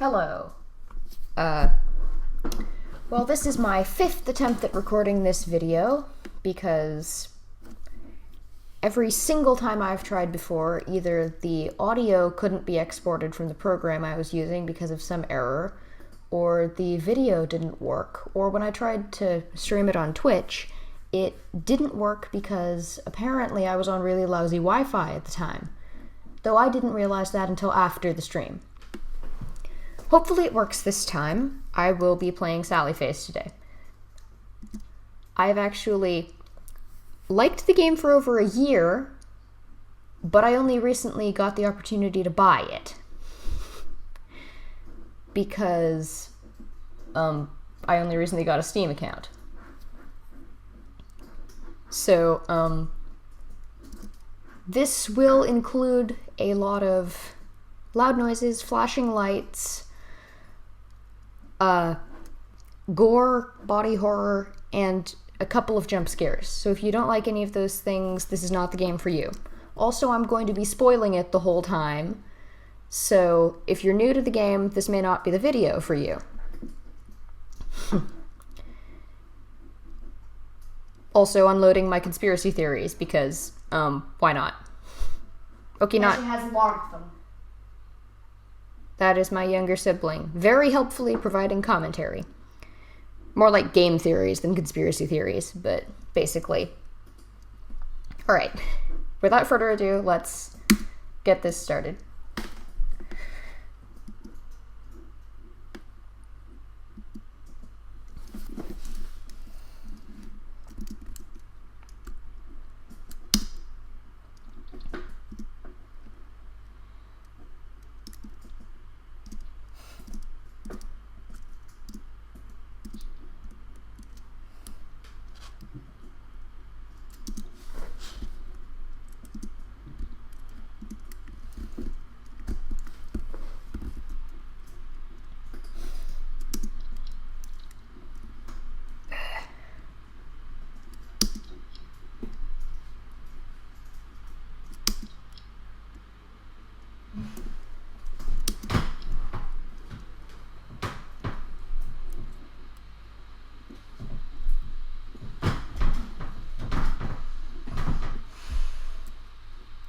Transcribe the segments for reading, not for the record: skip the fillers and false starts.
Hello. Well, this is my 5th attempt at recording this video, because every single time I've tried before, either the audio couldn't be exported from the program I was using because of some error, or the video didn't work, or when I tried to stream it on Twitch, it didn't work because apparently I was on really lousy Wi-Fi at the time, though I didn't realize that until after the stream. Hopefully it works this time. I will be playing Sally Face today. I've actually liked the game for over a year, but I only recently got the opportunity to buy it. Because I only recently got a Steam account. So, this will include a lot of loud noises, flashing lights, gore, body horror, and a couple of jump scares. So if you don't like any of those things, this is not the game for you. Also, I'm going to be spoiling it the whole time, so if you're new to the game, this may not be the video for you. Also, unloading my conspiracy theories, because, why not? Okay, not... She has a lot of them. That is my younger sibling, very helpfully providing commentary. More like game theories than conspiracy theories, but basically. Alright, without further ado, let's get this started.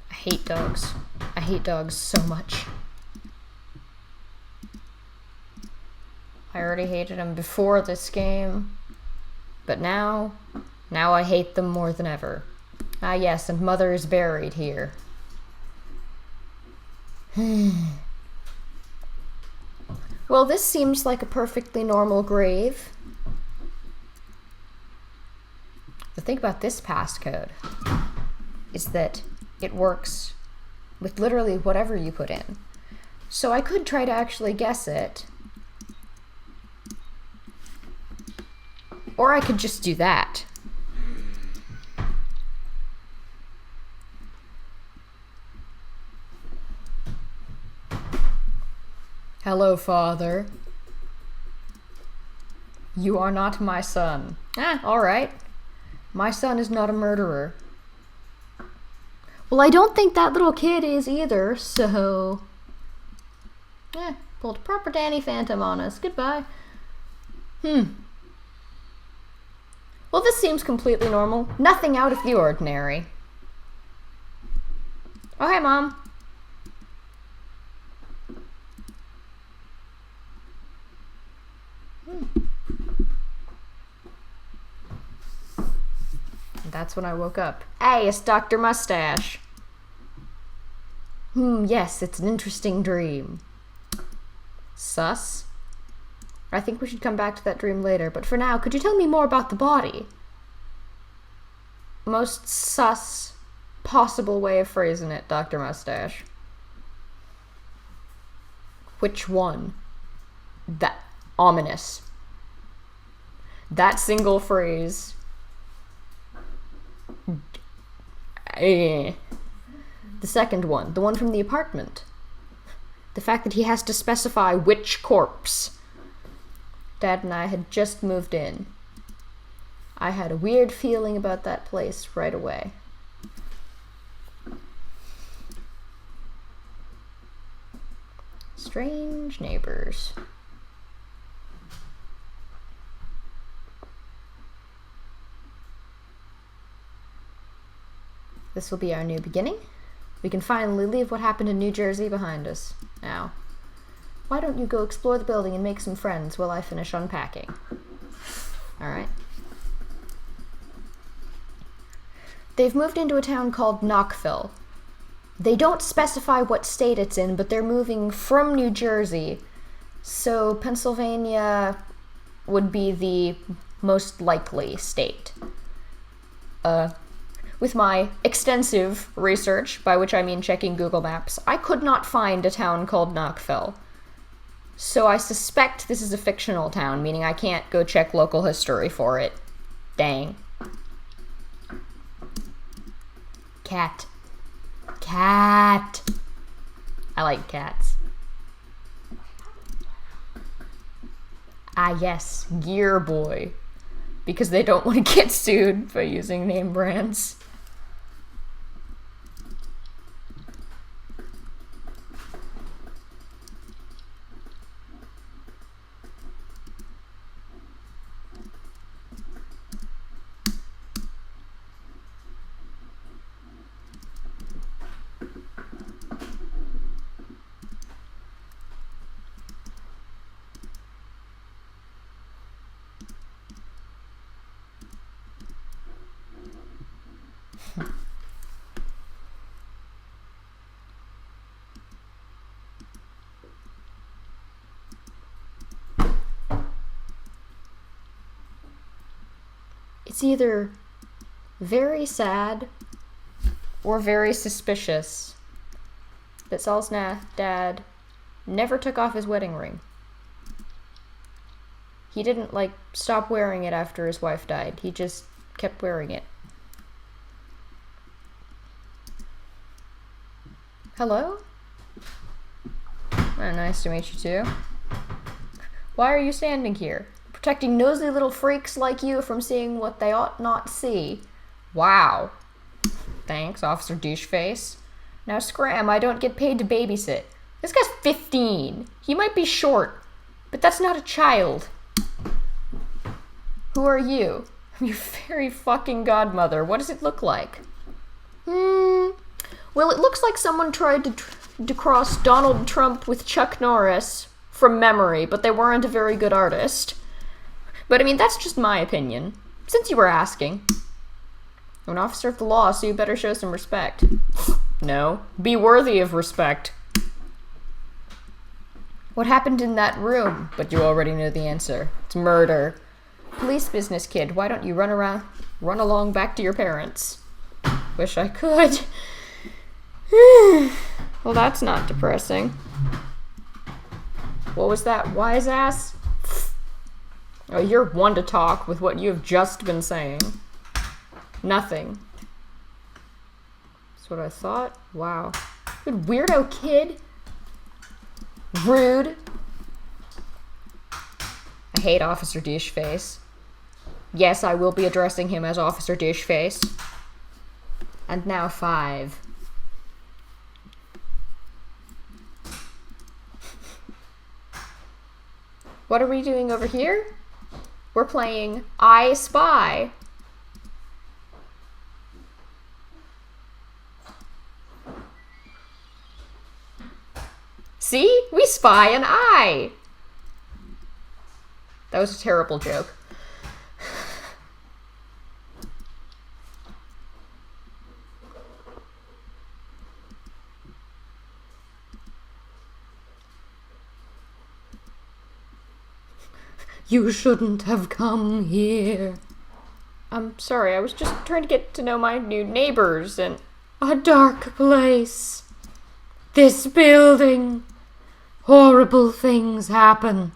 I hate dogs. I hate dogs so much. I already hated them before this game, but now I hate them more than ever. Ah yes, and Mother is buried here. Well, this seems like a perfectly normal grave. The thing about this passcode is that it works with literally whatever you put in. So I could try to actually guess it. Or I could just do that. Hello, Father. You are not my son. Ah, alright. My son is not a murderer. Well, I don't think that little kid is either, so... pulled a proper Danny Phantom on us. Goodbye. Well, this seems completely normal. Nothing out of the ordinary. Oh, hey, Mom. That's when I woke up. Hey, it's Dr. Mustache. Yes, it's an interesting dream. Sus? I think we should come back to that dream later, but for now, could you tell me more about the body? Most sus possible way of phrasing it, Dr. Mustache. Which one? That ominous. That single phrase. The second one, the one from the apartment. The fact that he has to specify which corpse. Dad and I had just moved in. I had a weird feeling about that place right away. Strange neighbors. This will be our new beginning. We can finally leave what happened in New Jersey behind us. Now, why don't you go explore the building and make some friends while I finish unpacking? Alright. They've moved into a town called Knoxville. They don't specify what state it's in, but they're moving from New Jersey, so Pennsylvania would be the most likely state. With my extensive research, by which I mean checking Google Maps, I could not find a town called Knoxville. So I suspect this is a fictional town, meaning I can't go check local history for it. Dang. Cat. Cat. I like cats. Ah yes, Gear Boy. Because they don't want to get sued by using name brands. It's either very sad or very suspicious that Saul's dad never took off his wedding ring. He didn't, stop wearing it after his wife died. He just kept wearing it. Hello? Oh, nice to meet you too. Why are you standing here? Protecting nosy little freaks like you from seeing what they ought not see. Wow. Thanks, Officer Doucheface. Now scram, I don't get paid to babysit. This guy's 15. He might be short, but that's not a child. Who are you? I'm your fairy fucking godmother. What does it look like? Well, it looks like someone tried to cross Donald Trump with Chuck Norris from memory, but they weren't a very good artist. But, I mean, that's just my opinion. Since you were asking. I'm an officer of the law, so you better show some respect. No. Be worthy of respect. What happened in that room? But you already know the answer. It's murder. Police business, kid. Why don't you run along back to your parents? Wish I could. Well, that's not depressing. What was that wise ass? Oh, you're one to talk with what you have just been saying. Nothing. That's what I thought. Wow. Good weirdo kid. Rude. I hate Officer Doucheface. Yes, I will be addressing him as Officer Doucheface. And now 5. What are we doing over here? We're playing I Spy. See? We spy an eye. That was a terrible joke. You shouldn't have come here. I'm sorry, I was just trying to get to know my new neighbors and... A dark place. This building. Horrible things happen.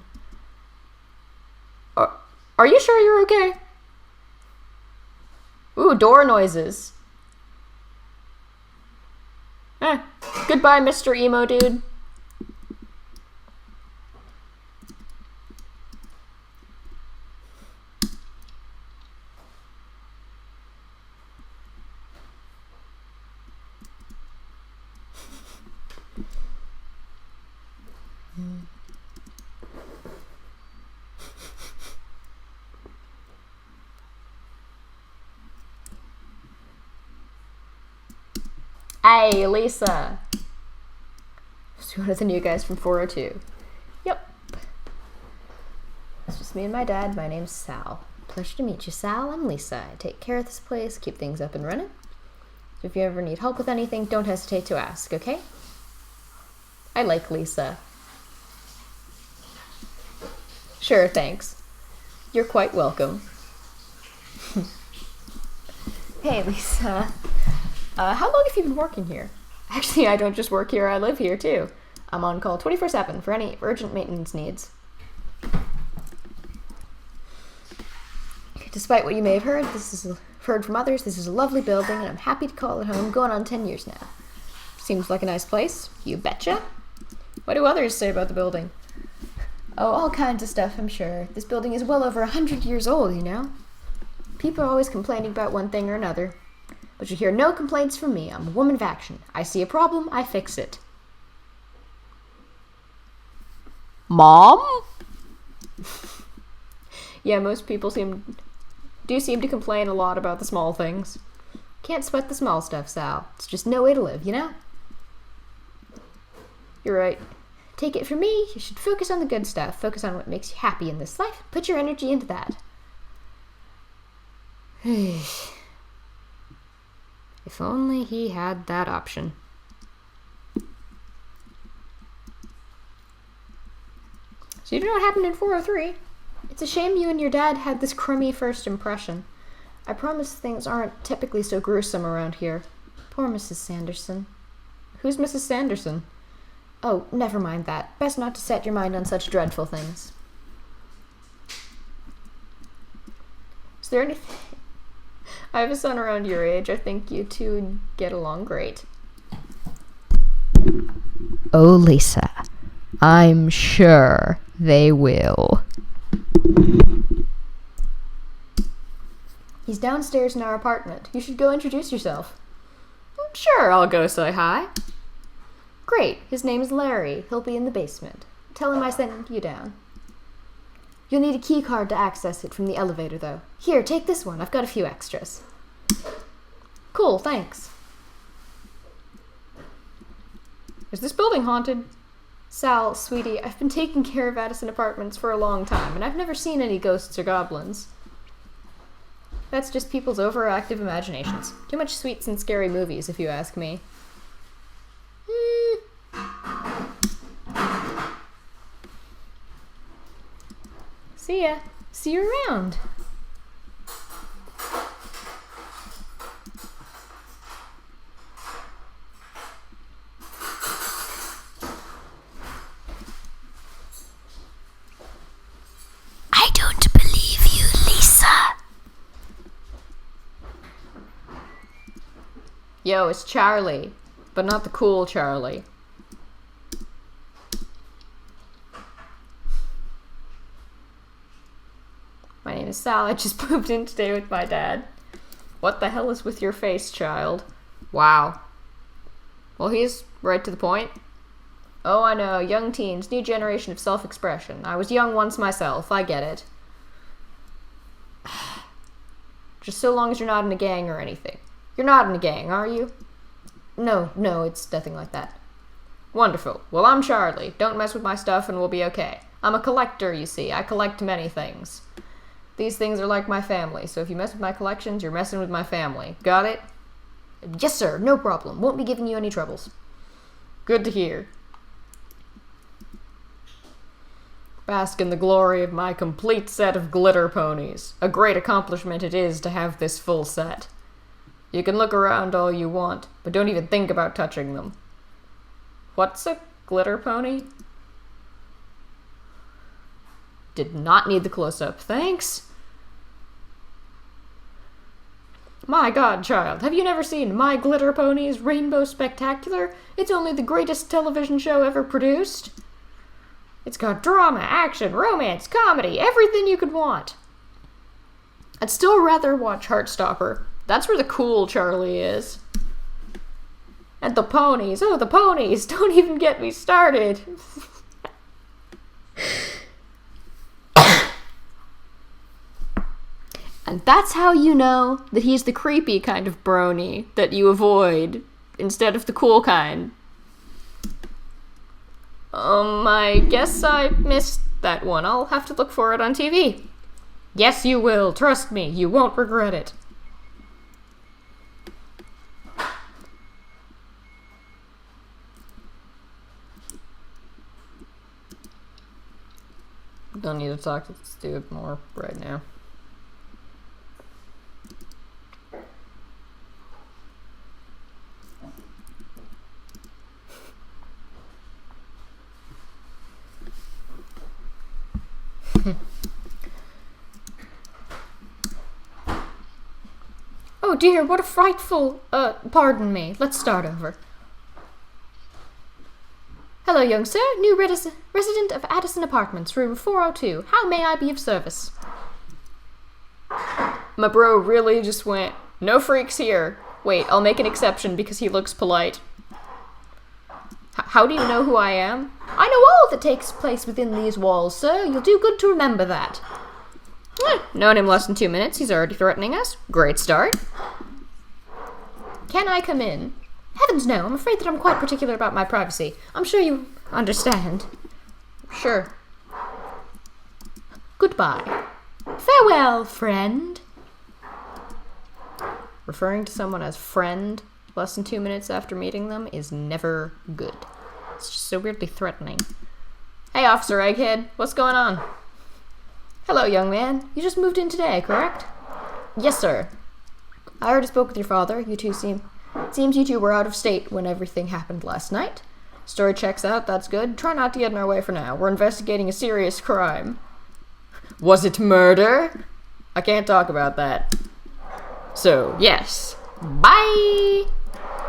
Are you sure you're okay? Ooh, door noises. Goodbye, Mr. Emo Dude. Hey, Lisa! She's one of the new guys from 402. Yep. It's just me and my dad. My name's Sal. Pleasure to meet you, Sal. I'm Lisa. I take care of this place, keep things up and running. So if you ever need help with anything, don't hesitate to ask, okay? I like Lisa. Sure, thanks. You're quite welcome. Hey, Lisa. How long have you been working here? Actually, I don't just work here, I live here too. I'm on call 24/7 for any urgent maintenance needs. Despite what you may have heard from others, this is a lovely building and I'm happy to call it home, going on 10 years now. Seems like a nice place. You betcha. What do others say about the building? Oh, all kinds of stuff, I'm sure. This building is well over 100 years old, you know? People are always complaining about one thing or another. But you hear no complaints from me. I'm a woman of action. I see a problem, I fix it. Mom? Yeah, most people do seem to complain a lot about the small things. Can't sweat the small stuff, Sal. It's just no way to live, you know? You're right. Take it from me, you should focus on the good stuff. Focus on what makes you happy in this life. Put your energy into that. If only he had that option. So you know what happened in 403? It's a shame you and your dad had this crummy first impression. I promise things aren't typically so gruesome around here. Poor Mrs. Sanderson. Who's Mrs. Sanderson? Oh, never mind that. Best not to set your mind on such dreadful things. Is there anything... I have a son around your age. I think you two would get along great. Oh, Lisa. I'm sure they will. He's downstairs in our apartment. You should go introduce yourself. Sure, I'll go say hi. Great. His name's Larry. He'll be in the basement. Tell him I sent you down. You'll need a key card to access it from the elevator, though. Here, take this one. I've got a few extras. Cool, thanks. Is this building haunted? Sal, sweetie, I've been taking care of Addison Apartments for a long time, and I've never seen any ghosts or goblins. That's just people's overactive imaginations. Too much sweets and scary movies, if you ask me. See ya. See you around. I don't believe you, Lisa. Yo, it's Charlie, but not the cool Charlie. My name is Sal. I just moved in today with my dad. What the hell is with your face, child? Wow. Well, he's right to the point. Oh, I know. Young teens. New generation of self-expression. I was young once myself. I get it. Just so long as you're not in a gang or anything. You're not in a gang, are you? No, it's nothing like that. Wonderful. Well, I'm Charlie. Don't mess with my stuff and we'll be okay. I'm a collector, you see. I collect many things. These things are like my family, so if you mess with my collections, you're messing with my family. Got it? Yes, sir. No problem. Won't be giving you any troubles. Good to hear. Bask in the glory of my complete set of glitter ponies. A great accomplishment it is to have this full set. You can look around all you want, but don't even think about touching them. What's a glitter pony? Did not need the close-up, thanks. My God, child, have you never seen My Glitter Ponies Rainbow Spectacular? It's only the greatest television show ever produced. It's got drama, action, romance, comedy, everything you could want. I'd still rather watch Heartstopper. That's where the cool Charlie is. And the ponies, oh, the ponies, don't even get me started. And that's how you know that he's the creepy kind of brony that you avoid instead of the cool kind. I guess I missed that one. I'll have to look for it on TV. Yes, you will. Trust me. You won't regret it. Don't need to talk to this dude more right now. Oh dear, what a frightful, pardon me. Let's start over. Hello, young sir. New resident of Addison Apartments, room 402. How may I be of service? My bro really just went, no freaks here. Wait, I'll make an exception because he looks polite. How do you know who I am? I know all that takes place within these walls, sir. You'll do good to remember that. Known him less than 2 minutes. He's already threatening us. Great start. Can I come in? Heavens no, I'm afraid that I'm quite particular about my privacy. I'm sure you understand. Sure. Goodbye. Farewell, friend. Referring to someone as friend less than 2 minutes after meeting them is never good. It's just so weirdly threatening. Hey, Officer Egghead, what's going on? Hello, young man. You just moved in today, correct? Yes, sir. I already spoke with your father. Seems you two were out of state when everything happened last night. Story checks out, that's good. Try not to get in our way for now. We're investigating a serious crime. Was it murder? I can't talk about that. So, yes. Bye!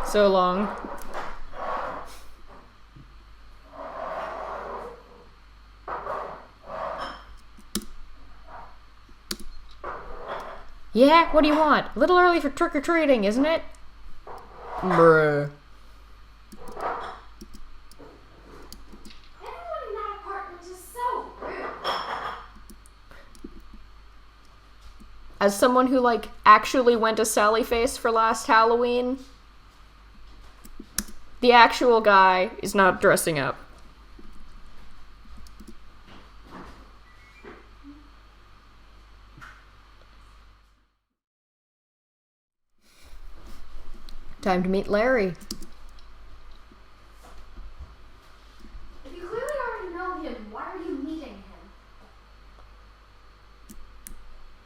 So long. Yeah, what do you want? A little early for trick-or-treating, isn't it? Bruh. Everyone in that apartment is so rude. As someone who, actually went to Sally Face for last Halloween, the actual guy is not dressing up. Time to meet Larry. If you clearly already know him, why are you meeting him?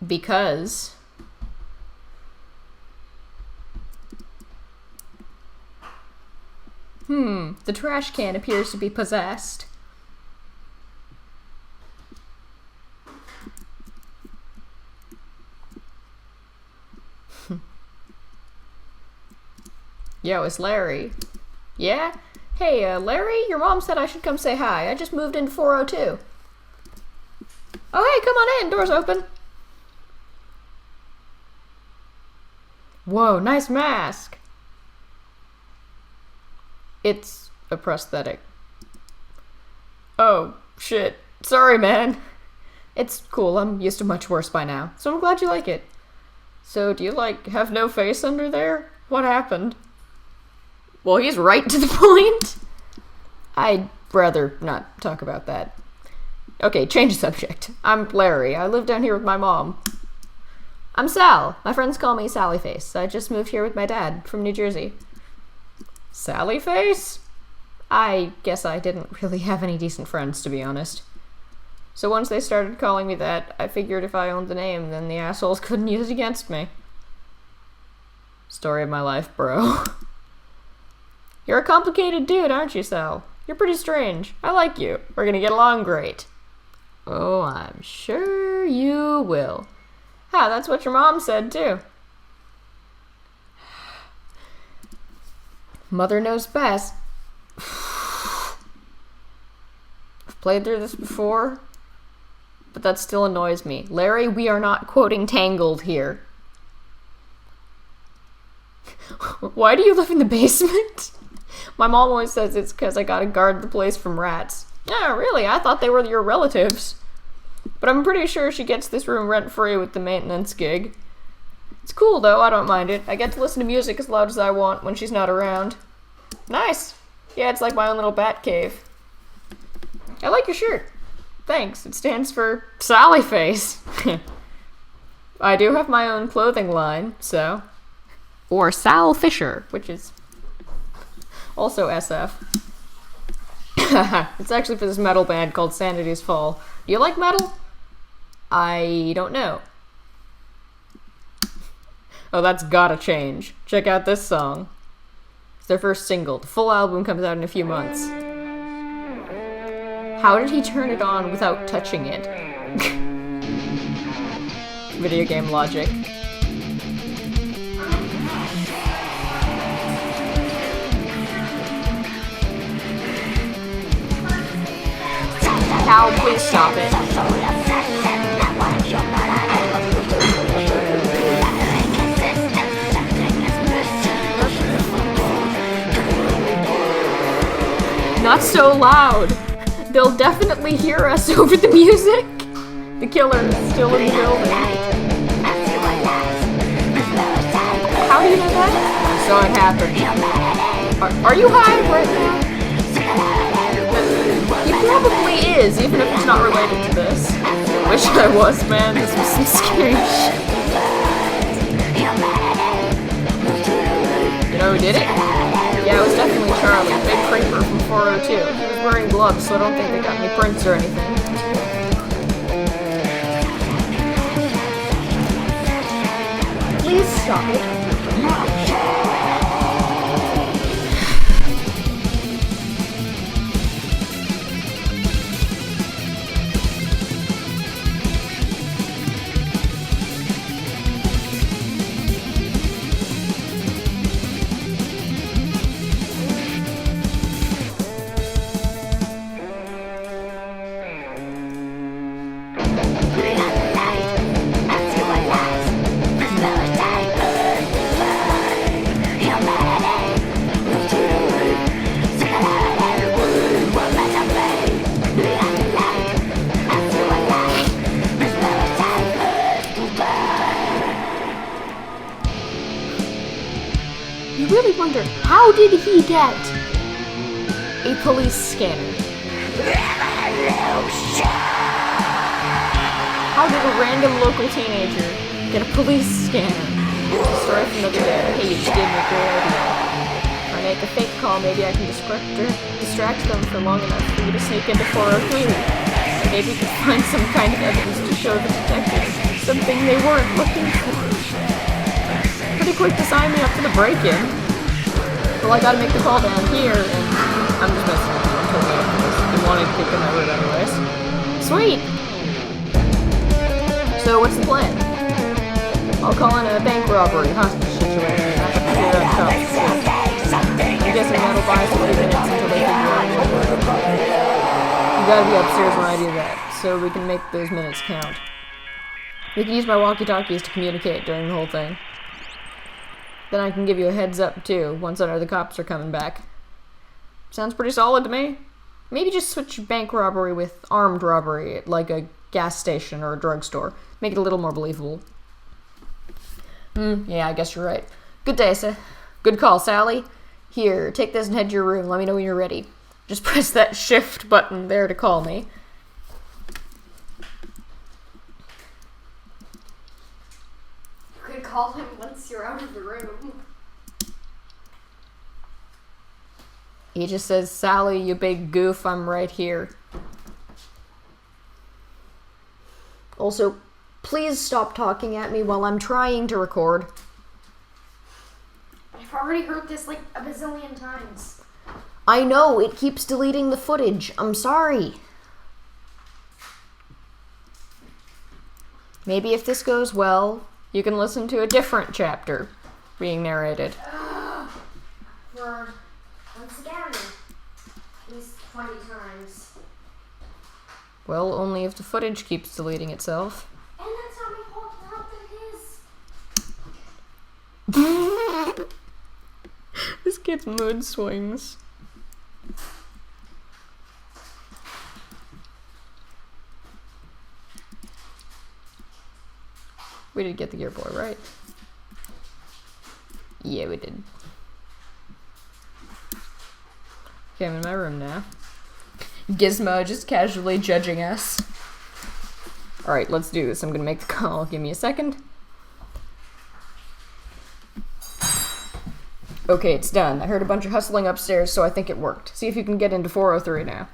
Because the trash can appears to be possessed. Yo, it's Larry. Yeah? Hey, Larry, your mom said I should come say hi. I just moved into 402. Oh, hey, come on in. Door's open. Whoa, nice mask. It's a prosthetic. Oh, shit. Sorry, man. It's cool. I'm used to much worse by now. So I'm glad you like it. So, do you, have no face under there? What happened? Well, he's right to the point. I'd rather not talk about that. Okay, change the subject. I'm Larry. I live down here with my mom. I'm Sal. My friends call me Sally Face. I just moved here with my dad from New Jersey. Sally Face? I guess I didn't really have any decent friends, to be honest. So once they started calling me that, I figured if I owned the name, then the assholes couldn't use it against me. Story of my life, bro. You're a complicated dude, aren't you, Sal? You're pretty strange. I like you. We're gonna get along great. Oh, I'm sure you will. Ha, that's what your mom said, too. Mother knows best. I've played through this before, but that still annoys me. Larry, we are not quoting Tangled here. Why do you live in the basement? My mom always says it's because I gotta guard the place from rats. Yeah, really? I thought they were your relatives. But I'm pretty sure she gets this room rent-free with the maintenance gig. It's cool though, I don't mind it. I get to listen to music as loud as I want when she's not around. Nice! Yeah, it's like my own little bat cave. I like your shirt. Thanks, it stands for Sally Face. I do have my own clothing line, so... Or Sal Fisher, which is also SF. It's actually for this metal band called Sanity's Fall. Do you like metal? I don't know. Oh, that's gotta change. Check out this song. It's their first single. The full album comes out in a few months. How did he turn it on without touching it? Video game logic. Cal, please stop it. Not so loud. They'll definitely hear us over the music. The killer is still in the building. How do you know that? I saw it happen. Are you high right now? He probably is, even if it's not related to this. I wish I was, man. This was some scary shit. You know who did it? Yeah, it was definitely Charlie, big creeper from 402. He was wearing gloves, so I don't think they got any prints or anything. Please stop it. You really wonder, how did he get a police scanner? How did a random local teenager get a police scanner? Story from another day. Hey, you just gave me a great idea. If I make a fake call, maybe I can distract them for long enough for you to sneak into 403. Maybe we could find some kind of evidence to show the detectives something they weren't looking for. Pretty quick to sign me up for the break-in. Well, I gotta make the call down here, and I'm just messing with you. I'm totally up for this. I've been wanting to kick in that route anyways. Sweet! So, what's the plan? I'll call in a bank robbery hostage situation. I'm guessing that'll buy us a few minutes until they figure out what we're doing. You gotta be upstairs when I do that, so we can make those minutes count. We can use my walkie-talkies to communicate during the whole thing. Then I can give you a heads up, too, once I know the cops are coming back. Sounds pretty solid to me. Maybe just switch bank robbery with armed robbery at, like, a gas station or a drugstore. Make it a little more believable. Yeah, I guess you're right. Good day, sir. Good call, Sally. Here, take this and head to your room. Let me know when you're ready. Just press that shift button there to call me. You could call him once you're out of the room. He just says, Sally, you big goof, I'm right here. Also, please stop talking at me while I'm trying to record. I've already heard this like a bazillion times. I know, it keeps deleting the footage. I'm sorry. Maybe if this goes well, you can listen to a different chapter being narrated. For once again, at least 20 times. Well, only if the footage keeps deleting itself. And that's not my fault, not that it is. This kid's mood swings. We did get the Gear Boy, right? Yeah, we did. Okay, I'm in my room now. Gizmo just casually judging us. Alright, let's do this. I'm gonna make the call. Give me a second. Okay, it's done. I heard a bunch of hustling upstairs, so I think it worked. See if you can get into 403 now.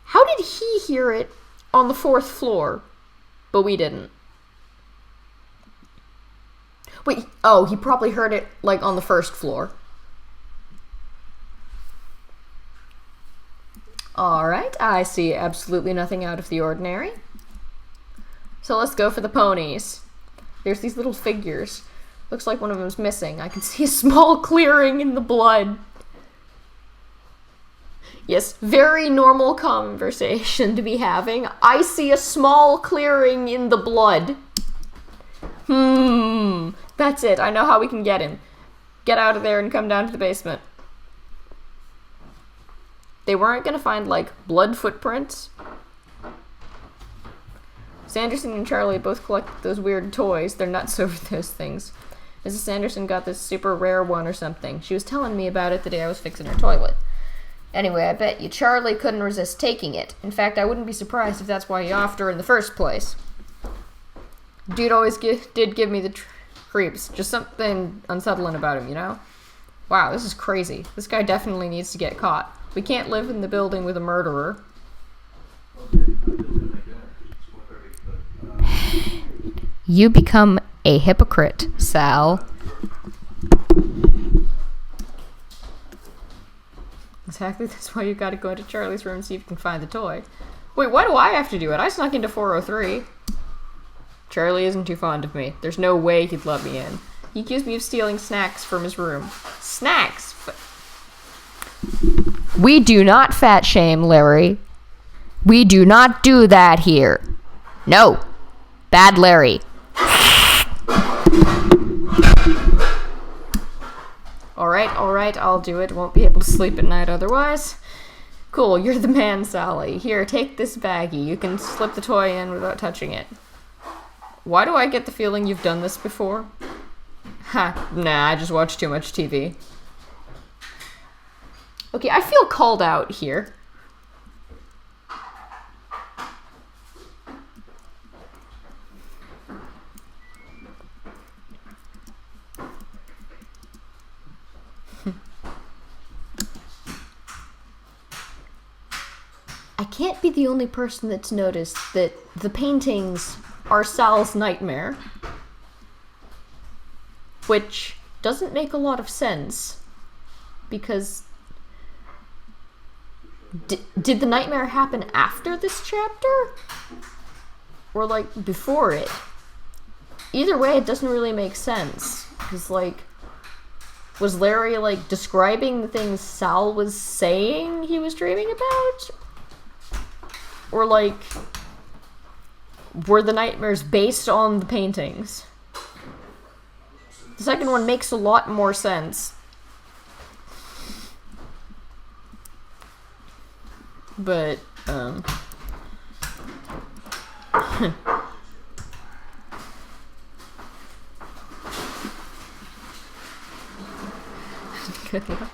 How did he hear it on the 4th floor, but we didn't? Wait, oh, he probably heard it, like, on the 1st floor. Alright, I see absolutely nothing out of the ordinary. So let's go for the ponies. There's these little figures. Looks like one of them's missing. I can see a small clearing in the blood. Yes, very normal conversation to be having. I see a small clearing in the blood. That's it. I know how we can get him. Get out of there and come down to the basement. They weren't gonna find, like, blood footprints. Sanderson and Charlie both collect those weird toys. They're nuts over those things. Mrs. Sanderson got this super rare one or something. She was telling me about it the day I was fixing her toilet. Anyway, I bet you Charlie couldn't resist taking it. In fact, I wouldn't be surprised if that's why he offered her in the first place. Dude always did give me the creeps. Just something unsettling about him, you know? Wow, this is crazy. This guy definitely needs to get caught. We can't live in the building with a murderer. You become a hypocrite, Sal. Exactly, that's why you gotta go into Charlie's room and see if you can find the toy. Wait, why do I have to do it? I snuck into 403. Charlie isn't too fond of me. There's no way he'd let me in. He accused me of stealing snacks from his room. Snacks? We do not fat shame, Larry. We do not do that here. No. Bad Larry. Alright, I'll do it. Won't be able to sleep at night otherwise. Cool, you're the man, Sally. Here, take this baggie. You can slip the toy in without touching it. Why do I get the feeling you've done this before? Ha, nah, I just watch too much TV. Okay, I feel called out here. I can't be the only person that's noticed that the paintings are Sal's nightmare. Which doesn't make a lot of sense. Because... Did the nightmare happen after this chapter? Or, like, before it? Either way, it doesn't really make sense. Because, like... Was Larry, like, describing the things Sal was saying he was dreaming about? Or, like, were the nightmares based on the paintings? The second one makes a lot more sense. But, Good luck.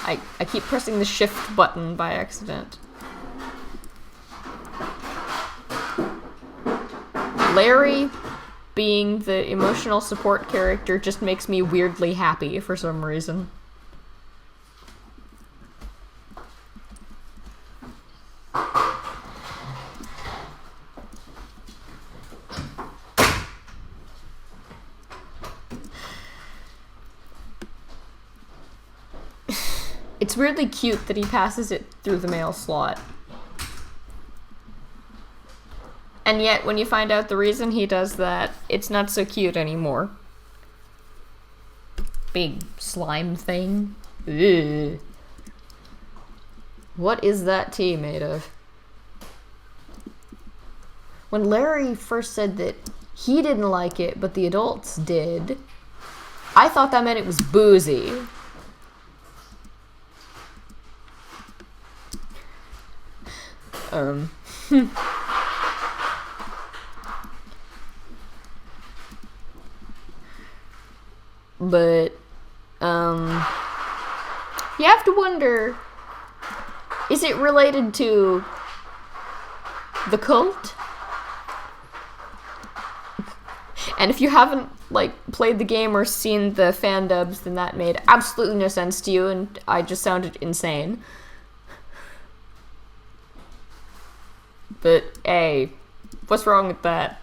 I keep pressing the shift button by accident. Larry being the emotional support character just makes me weirdly happy for some reason. It's weirdly cute that he passes it through the mail slot. And yet, when you find out the reason he does that, it's not so cute anymore. Big slime thing. Ugh. What is that tea made of? When Larry first said that he didn't like it, but the adults did, I thought that meant it was boozy. Um, but, you have to wonder, is it related to the cult? And if you haven't, like, played the game or seen the fan dubs, then that made absolutely no sense to you, and I just sounded insane. But, hey, what's wrong with that?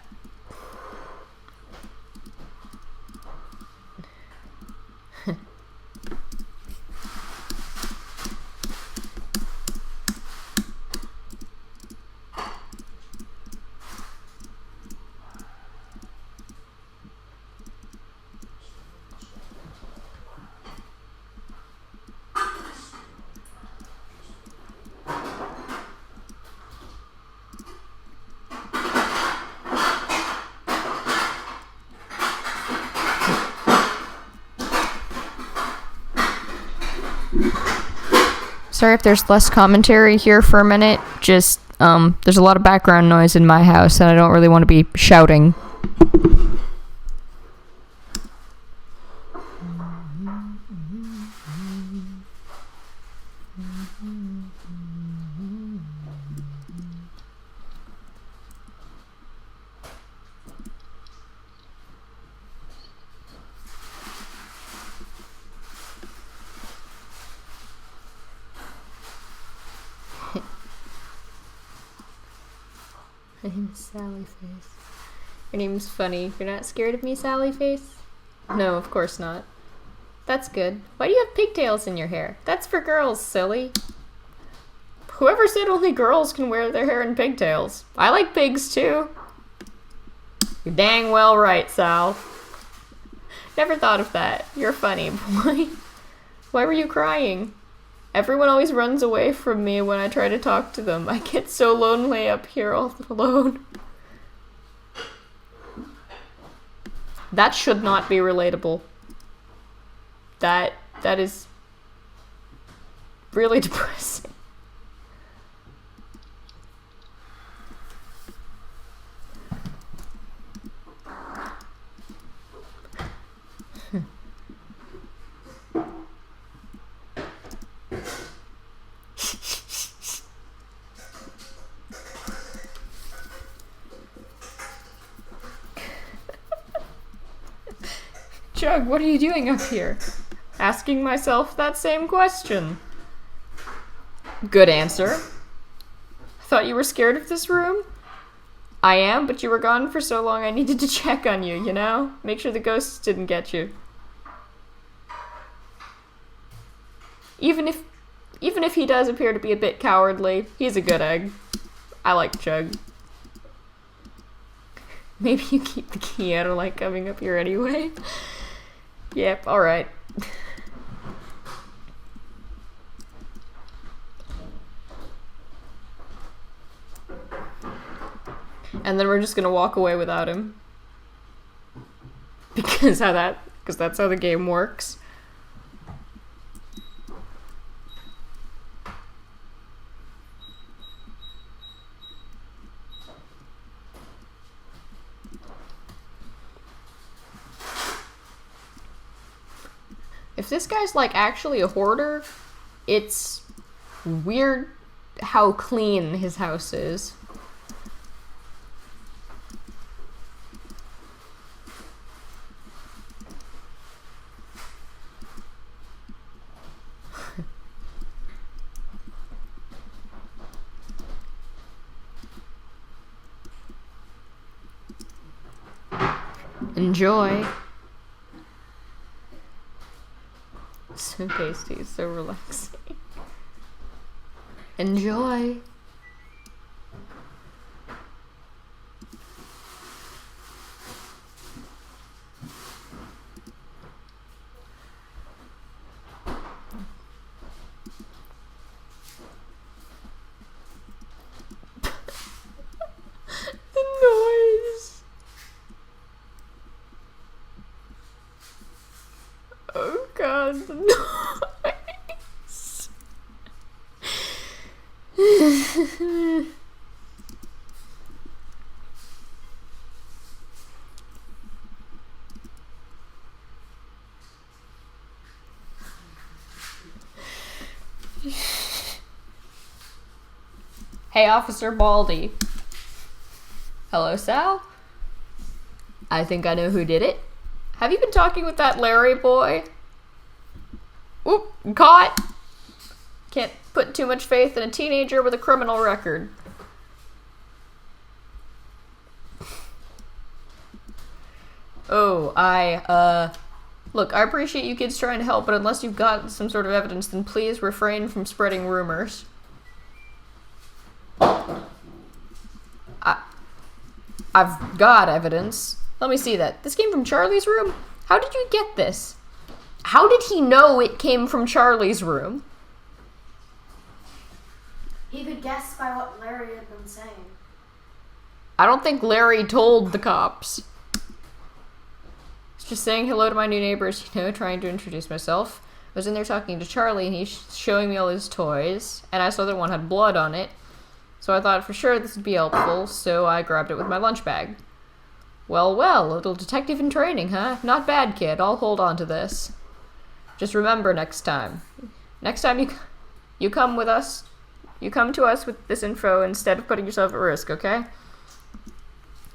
Sorry if there's less commentary here for a minute, just, there's a lot of background noise in my house, and I don't really want to be shouting. My name is Sally Face. Your name's funny. You're not scared of me, Sally Face? No, of course not. That's good. Why do you have pigtails in your hair? That's for girls, silly. Whoever said only girls can wear their hair in pigtails? I like pigs too. You're dang well right, Sal. Never thought of that. You're funny, boy. Why were you crying? Everyone always runs away from me when I try to talk to them. I get so lonely up here all alone. That should not be relatable. That is really depressing. Chug, what are you doing up here? Asking myself that same question. Good answer. Thought you were scared of this room? I am, but you were gone for so long I needed to check on you, you know? Make sure the ghosts didn't get you. Even if he does appear to be a bit cowardly, he's a good egg. I like Chug. Maybe you keep the key. I don't like coming up here anyway. Yep, alright. And then we're just gonna walk away without him. Because that's how the game works. If this guy's like actually a hoarder, it's weird how clean his house is. Enjoy. So tasty, so relaxing. Enjoy. The noise. Oh god, the noise. Hey, Officer Baldy. Hello, Sal? I think I know who did it. Have you been talking with that Larry boy? Oop, caught! Can't put too much faith in a teenager with a criminal record. Oh, look, I appreciate you kids trying to help, but unless you've got some sort of evidence, then please refrain from spreading rumors. I've got evidence. Let me see that. This came from Charlie's room? How did you get this? How did he know it came from Charlie's room? He could guess by what Larry had been saying. I don't think Larry told the cops. Just saying hello to my new neighbors, you know, trying to introduce myself. I was in there talking to Charlie, and he's showing me all his toys, and I saw that one had blood on it. So I thought for sure this would be helpful, so I grabbed it with my lunch bag. Well, well, a little detective in training, huh? Not bad, kid. I'll hold on to this. Just remember next time you come with us, you come to us with this info instead of putting yourself at risk, okay?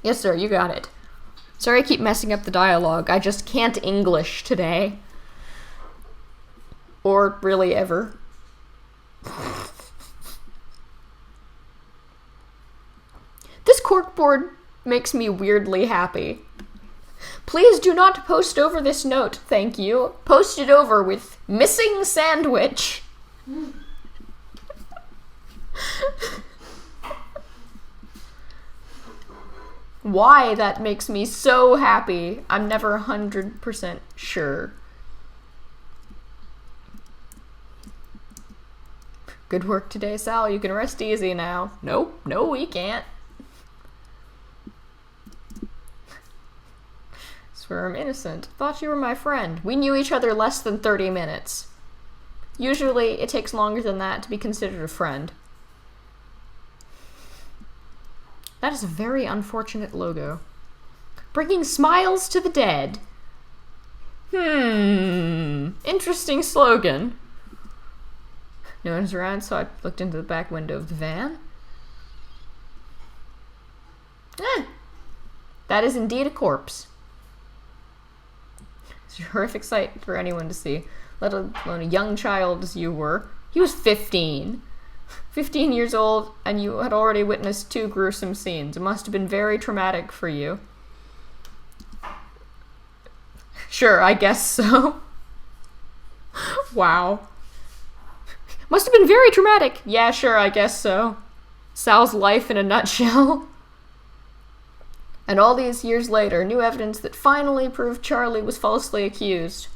Yes, sir, you got it. Sorry I keep messing up the dialogue. I just can't English today. Or really ever. This corkboard makes me weirdly happy. Please do not post over this note, thank you. Post it over with missing sandwich. Why that makes me so happy, I'm never 100% sure. Good work today, Sal. You can rest easy now. Nope, no, we can't. Swear I'm innocent. Thought you were my friend. We knew each other less than 30 minutes. Usually, it takes longer than that to be considered a friend. That is a very unfortunate logo. Bringing smiles to the dead. Interesting slogan. No one's around, so I looked into the back window of the van. That is indeed a corpse. It's a horrific sight for anyone to see, let alone a young child as you were. He was 15. 15 years old, and you had already witnessed 2 gruesome scenes. It must have been very traumatic for you. Sure, I guess so. Wow. Must have been very traumatic. Yeah, sure, I guess so. Sal's life in a nutshell. And all these years later, new evidence that finally proved Charlie was falsely accused.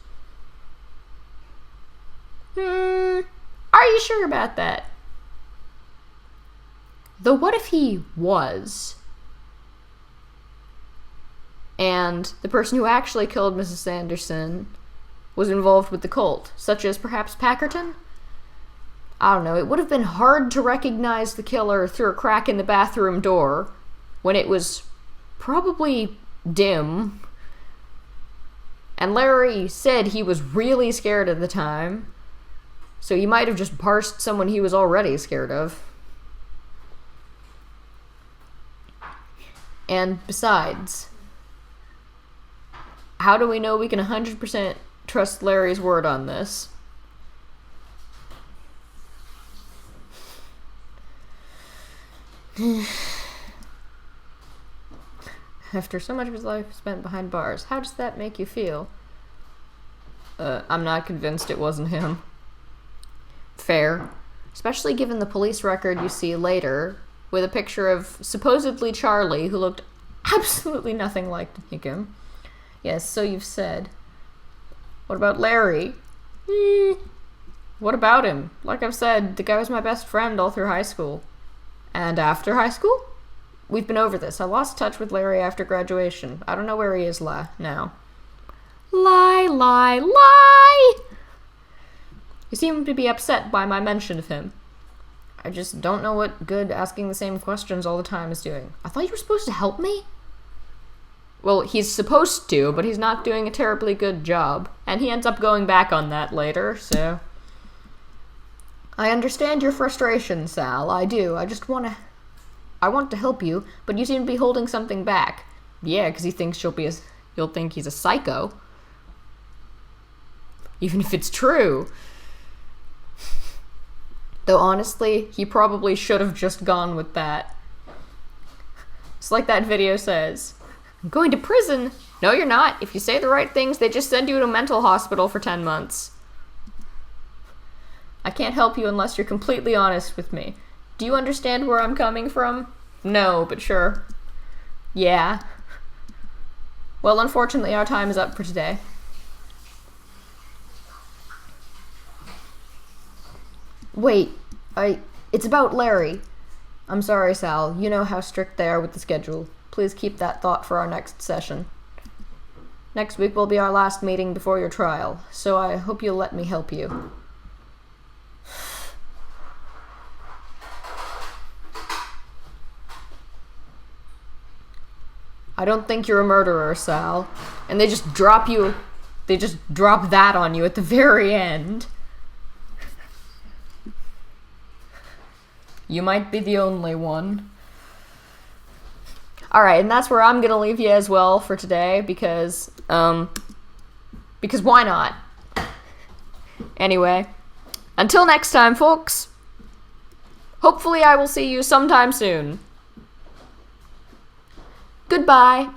Are you sure about that? Though what if he was? And the person who actually killed Mrs. Sanderson was involved with the cult, such as perhaps Packerton? I don't know, it would have been hard to recognize the killer through a crack in the bathroom door when it was probably dim. And Larry said he was really scared at the time, so he might have just parsed someone he was already scared of. And besides, how do we know we can 100% trust Larry's word on this? After so much of his life spent behind bars, how does that make you feel? I'm not convinced it wasn't him. Fair. Especially given the police record you see later, with a picture of supposedly Charlie, who looked absolutely nothing like him. Yes, so you've said. What about Larry? What about him? Like I've said, the guy was my best friend all through high school. And after high school? We've been over this. I lost touch with Larry after graduation. I don't know where he is now. Lie, lie, lie! You seem to be upset by my mention of him. I just don't know what good asking the same questions all the time is doing. I thought you were supposed to help me? Well, he's supposed to, but he's not doing a terribly good job. And he ends up going back on that later, so... I understand your frustration, Sal. I do. I want to help you, but you seem to be holding something back. Yeah, because he thinks you'll think he's a psycho. Even if it's true. Though honestly, he probably should have just gone with that. It's like that video says, I'm going to prison. No, you're not. If you say the right things, they just send you to a mental hospital for 10 months. I can't help you unless you're completely honest with me. Do you understand where I'm coming from? No, but sure. Yeah. Well, unfortunately, our time is up for today. Wait, it's about Larry. I'm sorry, Sal. You know how strict they are with the schedule. Please keep that thought for our next session. Next week will be our last meeting before your trial, so I hope you'll let me help you. I don't think you're a murderer, Sal. And they just drop that on you at the very end. You might be the only one. Alright, and that's where I'm gonna leave you as well for today, because why not? Anyway, until next time, folks. Hopefully I will see you sometime soon. Goodbye.